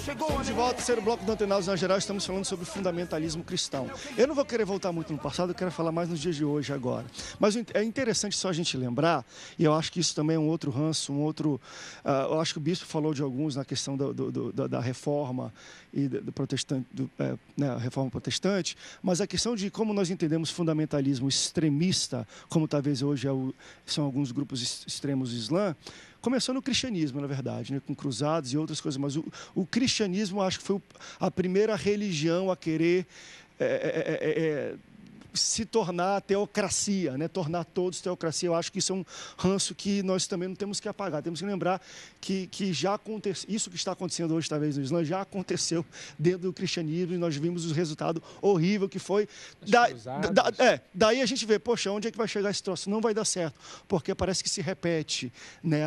Estamos de volta, terceiro bloco do Antenados na Geral, estamos falando sobre fundamentalismo cristão. Eu não vou querer voltar muito no passado, eu quero falar mais nos dias de hoje agora. Mas é interessante só a gente lembrar, e eu acho que isso também é um outro ranço, eu acho que o bispo falou de alguns na questão da reforma e do protestante, a reforma protestante, mas a questão de como nós entendemos fundamentalismo extremista, como talvez hoje são alguns grupos extremos do Islã, começou no cristianismo, na verdade, né, com cruzados e outras coisas, mas o cristianismo acho que foi a primeira religião a querer se tornar teocracia, né? Tornar todos teocracia. Eu acho que isso é um ranço que nós também não temos que apagar. Temos que lembrar que já aconteceu, isso que está acontecendo hoje, talvez, no Islã, já aconteceu dentro do cristianismo e nós vimos o resultado horrível que foi. Daí a gente vê, poxa, onde é que vai chegar esse troço? Não vai dar certo, porque parece que se repete, né?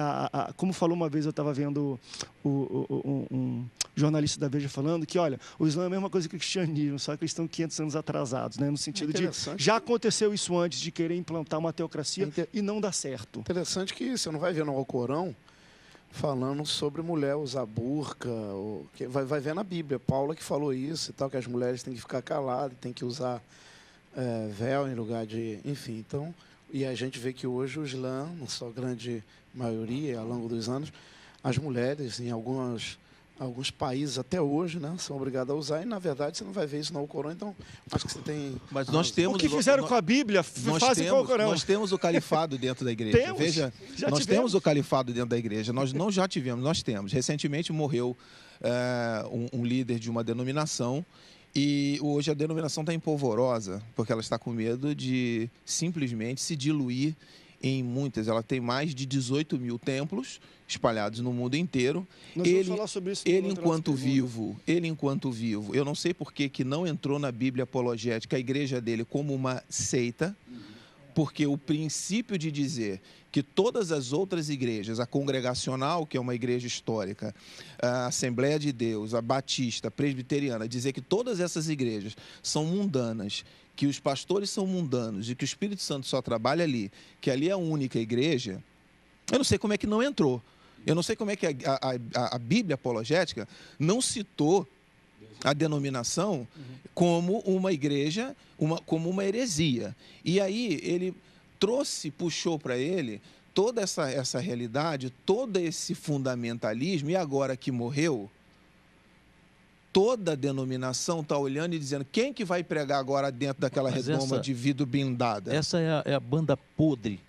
Como falou uma vez, eu estava vendo um jornalista da Veja falando que, olha, o Islã é a mesma coisa que o cristianismo, só que eles estão 500 anos atrasados, né? No sentido de já aconteceu isso antes de querer implantar uma teocracia e não dá certo. Interessante que você não vai ver no Alcorão falando sobre mulher usar burca, vai ver na Bíblia, Paulo que falou isso e tal, que as mulheres têm que ficar caladas, têm que usar véu em lugar de... Enfim, então... E a gente vê que hoje o Islã, na sua grande maioria, ao longo dos anos, as mulheres em alguns países até hoje, né, são obrigadas a usar, e na verdade você não vai ver isso no Alcorão, então acho que você tem... Mas nós temos... O que fizeram com a Bíblia, fazem com o Alcorão. Nós temos o califado dentro da igreja. Veja, nós temos o califado dentro da igreja. Nós não já tivemos, nós temos. Recentemente morreu um líder de uma denominação, e hoje a denominação está empolvorosa, porque ela está com medo de simplesmente se diluir em muitas. Ela tem mais de 18 mil templos espalhados no mundo inteiro. Nós vamos falar sobre isso ele enquanto vivo, eu não sei por que não entrou na Bíblia apologética a igreja dele como uma seita, porque o princípio de dizer que todas as outras igrejas, a congregacional, que é uma igreja histórica, a Assembleia de Deus, a Batista, a Presbiteriana, dizer que todas essas igrejas são mundanas, que os pastores são mundanos e que o Espírito Santo só trabalha ali, que ali é a única igreja, eu não sei como é que não entrou. Eu não sei como é que a Bíblia apologética não citou a denominação como uma igreja, como uma heresia. E aí ele puxou para ele toda essa realidade, todo esse fundamentalismo, e agora que morreu, toda a denominação está olhando e dizendo, quem que vai pregar agora dentro daquela redoma de vidro blindada? Essa é a banda podre,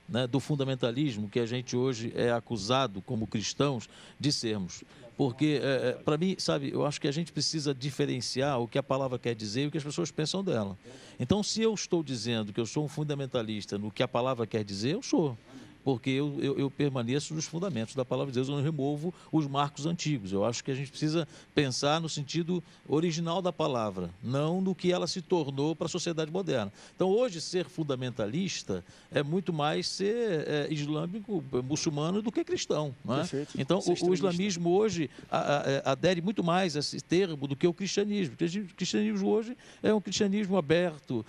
né, do fundamentalismo que a gente hoje é acusado como cristãos de sermos. Porque, para mim, sabe, eu acho que a gente precisa diferenciar o que a palavra quer dizer e o que as pessoas pensam dela. Então, se eu estou dizendo que eu sou um fundamentalista no que a palavra quer dizer, eu sou. Porque eu permaneço nos fundamentos da palavra de Deus, eu não removo os marcos antigos. Eu acho que a gente precisa pensar no sentido original da palavra, não no que ela se tornou para a sociedade moderna. Então, hoje, ser fundamentalista é muito mais ser islâmico, muçulmano, do que cristão. Não é? Então, o islamismo hoje adere muito mais a esse termo do que o cristianismo. O cristianismo hoje é um cristianismo aberto,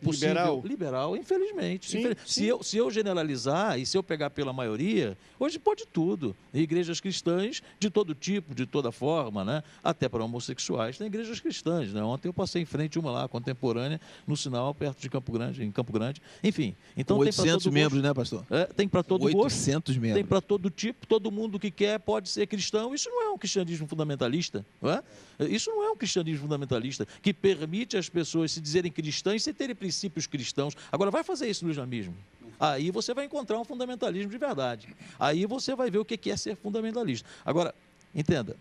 possível, liberal, infelizmente. Sim. Se eu generalizar, e se eu pegar pela maioria, hoje pode tudo. Igrejas cristãs de todo tipo, de toda forma, né? Até para homossexuais, tem igrejas cristãs. Né? Ontem eu passei em frente uma lá, contemporânea, no sinal, perto de Campo Grande, em Campo Grande. Enfim, então 800 membros, né, pastor? Tem para todo 800 gosto, membros. tem para todo tipo, todo mundo que quer pode ser cristão. Isso não é um cristianismo fundamentalista, não é? Isso não é um cristianismo fundamentalista, que permite às pessoas se dizerem cristãs sem terem princípios cristãos. Agora, vai fazer isso no islamismo. Aí você vai encontrar um fundamentalismo de verdade. Aí você vai ver o que é ser fundamentalista. Agora, entenda,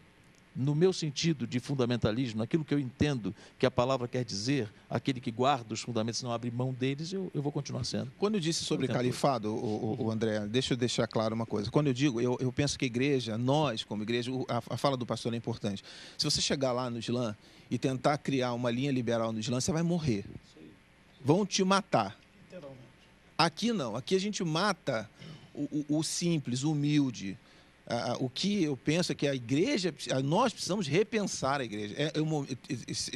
no meu sentido de fundamentalismo, naquilo que eu entendo que a palavra quer dizer, aquele que guarda os fundamentos e não abre mão deles, eu vou continuar sendo. Quando eu disse sobre califado, o André, deixa eu deixar claro uma coisa. Quando eu digo, eu penso que a igreja, nós como igreja, a fala do pastor é importante. Se você chegar lá no Islã e tentar criar uma linha liberal no Islã, você vai morrer. Vão te matar. Aqui não, aqui a gente mata o simples, o humilde, O que eu penso é que a igreja, nós precisamos repensar a igreja.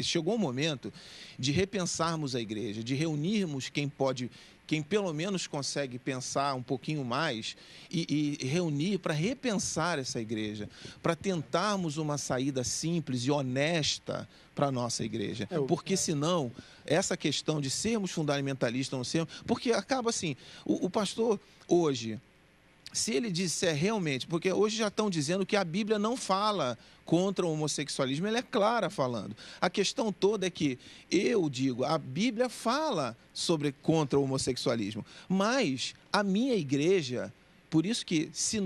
Chegou o momento de repensarmos a igreja, de reunirmos quem pelo menos consegue pensar um pouquinho mais e reunir para repensar essa igreja, para tentarmos uma saída simples e honesta para a nossa igreja. Porque senão, essa questão de sermos fundamentalistas ou não sermos, porque acaba assim, o pastor hoje, se ele disser realmente, porque hoje já estão dizendo que a Bíblia não fala contra o homossexualismo, ela é clara falando. A questão toda é que, eu digo, a Bíblia fala contra o homossexualismo, mas a minha igreja, por isso que se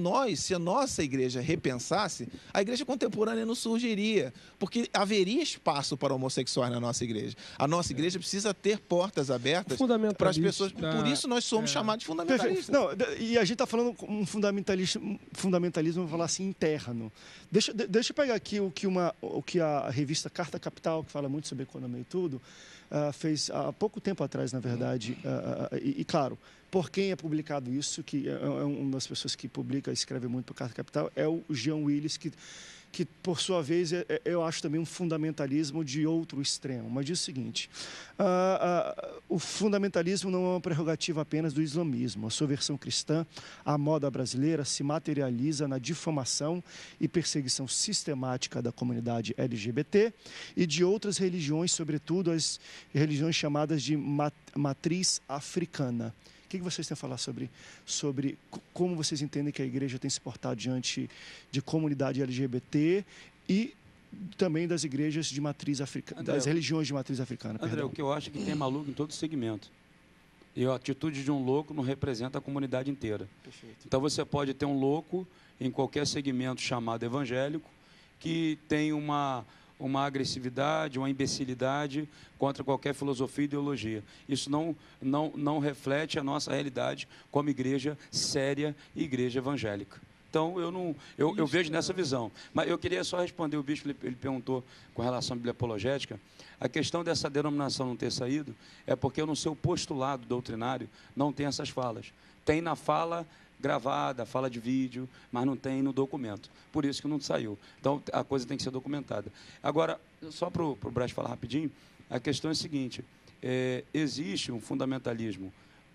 a nossa igreja repensasse, a igreja contemporânea não surgiria, porque haveria espaço para homossexuais na nossa igreja. A nossa igreja precisa ter portas abertas para as pessoas. Por isso nós somos chamados de fundamentalistas. Não, e a gente está falando um fundamentalismo, vamos falar assim, interno. Deixa eu pegar aqui o que a revista Carta Capital, que fala muito sobre economia e tudo, fez há pouco tempo atrás, na verdade, e claro, por quem é publicado isso, que é uma das pessoas que publica, escreve muito para o Carta Capital, é o Jean Willis, que por sua vez, eu acho também um fundamentalismo de outro extremo. Mas diz o seguinte, o fundamentalismo não é uma prerrogativa apenas do islamismo. A sua versão cristã, a moda brasileira, se materializa na difamação e perseguição sistemática da comunidade LGBT e de outras religiões, sobretudo as religiões chamadas de matriz africana. O que vocês têm a falar sobre como vocês entendem que a igreja tem se portado diante de comunidade LGBT e também das igrejas de matriz africana, das religiões de matriz africana? André, o que eu acho é que tem maluco em todo segmento. E a atitude de um louco não representa a comunidade inteira. Perfeito. Então você pode ter um louco em qualquer segmento chamado evangélico que tem uma agressividade, uma imbecilidade contra qualquer filosofia e ideologia. Isso não reflete a nossa realidade como igreja séria e igreja evangélica. Então, eu vejo nessa visão. Mas eu queria só responder, o bispo ele perguntou com relação à Bíblia apologética, a questão dessa denominação não ter saído é porque no seu postulado doutrinário não tem essas falas. Tem na fala gravada, fala de vídeo, mas não tem no documento. Por isso que não saiu. Então, a coisa tem que ser documentada. Agora, só para o Braz falar rapidinho, a questão é a seguinte, existe um fundamentalismo,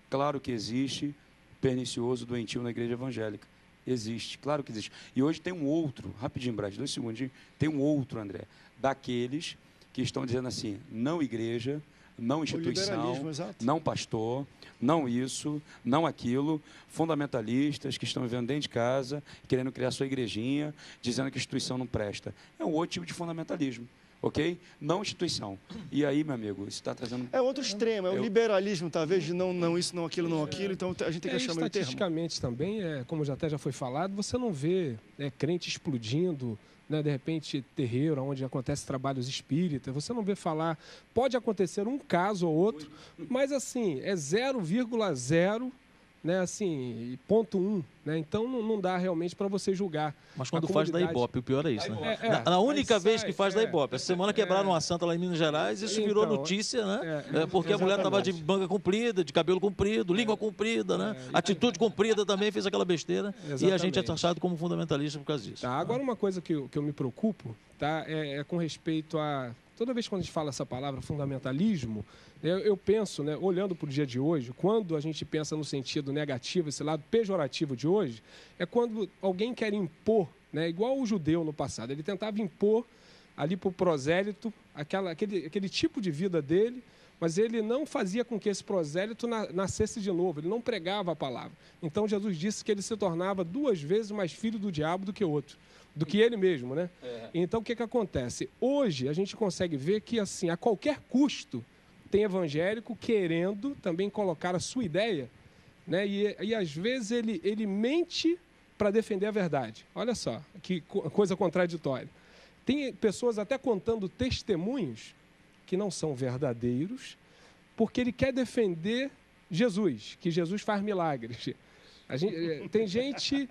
claro que existe, pernicioso, doentio na igreja evangélica. Existe, claro que existe. E hoje tem um outro, rapidinho, Braz, 2 segundinhos, tem um outro, André, daqueles que estão dizendo assim, não igreja, não instituição, não pastor, não isso, não aquilo, fundamentalistas que estão vivendo dentro de casa, querendo criar sua igrejinha, dizendo que a instituição não presta. É um outro tipo de fundamentalismo, ok? Não instituição. E aí, meu amigo, isso está trazendo... É outro extremo, é o liberalismo, talvez, de não isso, não aquilo, não aquilo, então a gente tem que achar meio termo. Estatisticamente também, como já foi falado, você não vê crente explodindo, né, de repente, terreiro, onde acontece trabalhos espíritas, você não vê falar, pode acontecer um caso ou outro, mas assim, é 0,0, né, assim, 0,1, né, então não dá realmente para você julgar. Mas quando faz da Ibope, o pior é isso, né? A única vez que faz da Ibope, essa semana quebraram uma santa lá em Minas Gerais, isso virou notícia, né, porque a mulher estava de manga comprida, de cabelo comprido, língua comprida, né, atitude comprida também, fez aquela besteira, e a gente é taxado como fundamentalista por causa disso. Tá, agora uma coisa que eu me preocupo, tá, é com respeito a... Toda vez que a gente fala essa palavra fundamentalismo, eu penso, né, olhando para o dia de hoje, quando a gente pensa no sentido negativo, esse lado pejorativo de hoje, é quando alguém quer impor, né, igual o judeu no passado, ele tentava impor ali para o prosélito aquele tipo de vida dele, mas ele não fazia com que esse prosélito nascesse de novo, ele não pregava a palavra. Então Jesus disse que ele se tornava 2 vezes mais filho do diabo do que outro. Do que ele mesmo, né? Então, o que acontece? Hoje, a gente consegue ver que, assim, a qualquer custo, tem evangélico querendo também colocar a sua ideia, né? E às vezes, ele mente para defender a verdade. Olha só, que coisa contraditória. Tem pessoas até contando testemunhos que não são verdadeiros, porque ele quer defender Jesus, que Jesus faz milagres. Tem gente...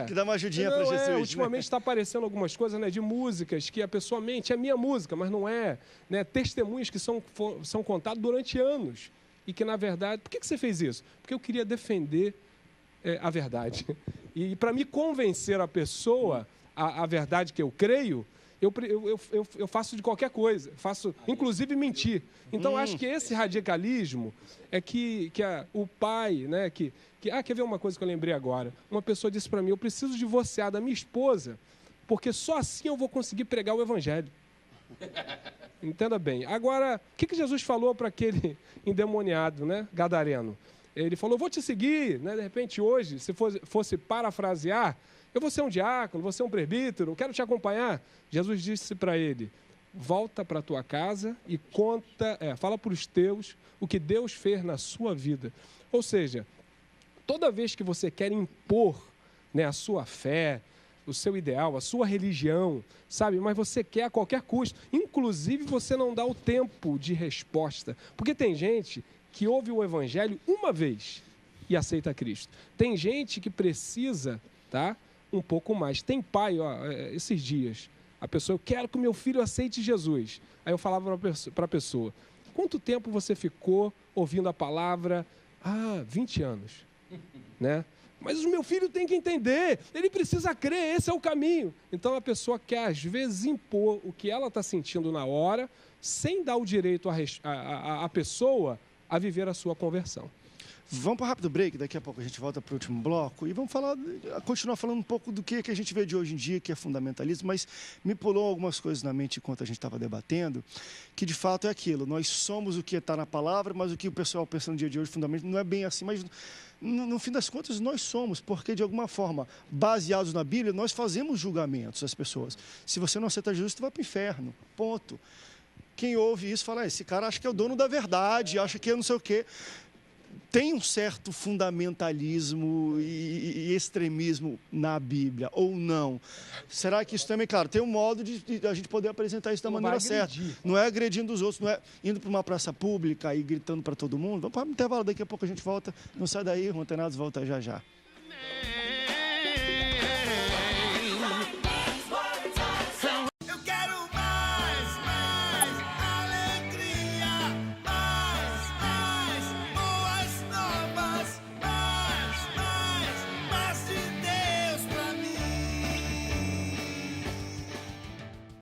que dá uma ajudinha para Jesus. Ultimamente está aparecendo algumas coisas, né, de músicas que a pessoa mente, é minha música, mas não é. Né, testemunhos que são contados durante anos. E que, na verdade... Por que você fez isso? Porque eu queria defender a verdade. E para me convencer a pessoa a verdade que eu creio, eu faço de qualquer coisa, faço inclusive mentir. Então, acho que esse radicalismo é que o pai, né, quer ver uma coisa que eu lembrei agora? Uma pessoa disse para mim, eu preciso divorciar da minha esposa, porque só assim eu vou conseguir pregar o evangelho. Entenda bem. Agora, o que Jesus falou para aquele endemoniado, né, gadareno? Ele falou, vou te seguir, né? De repente hoje, se fosse parafrasear, eu vou ser um diácono, vou ser um presbítero, quero te acompanhar. Jesus disse para ele, volta para a tua casa e fala para os teus o que Deus fez na sua vida. Ou seja, toda vez que você quer impor, né, a sua fé, o seu ideal, a sua religião, sabe? Mas você quer a qualquer custo. Inclusive, você não dá o tempo de resposta. Porque tem gente que ouve o evangelho uma vez e aceita Cristo. Tem gente que precisa, tá, um pouco mais. Tem pai, esses dias, a pessoa, eu quero que o meu filho aceite Jesus. Aí eu falava para a pessoa, quanto tempo você ficou ouvindo a palavra? 20 anos, né? Mas o meu filho tem que entender, ele precisa crer, esse é o caminho. Então a pessoa quer, às vezes, impor o que ela está sentindo na hora, sem dar o direito à pessoa a viver a sua conversão. Vamos para um rápido break, daqui a pouco a gente volta para o último bloco e vamos continuar falando um pouco do que a gente vê de hoje em dia, que é fundamentalismo, mas me pulou algumas coisas na mente enquanto a gente estava debatendo, que de fato é aquilo, nós somos o que está na palavra, mas o que o pessoal pensa no dia de hoje, fundamentalmente, não é bem assim, mas no fim das contas nós somos, porque de alguma forma, baseados na Bíblia, nós fazemos julgamentos às pessoas. Se você não aceita Jesus, você vai para o inferno, ponto. Quem ouve isso fala, esse cara acha que é o dono da verdade, acha que é não sei o quê. Tem um certo fundamentalismo e extremismo na Bíblia, ou não? Será que isso também, claro, tem um modo de a gente poder apresentar isso da maneira certa. Não é agredindo os outros, não é indo para uma praça pública e gritando para todo mundo. Vamos para o intervalo, daqui a pouco a gente volta. Não sai daí, Montenados volta já já.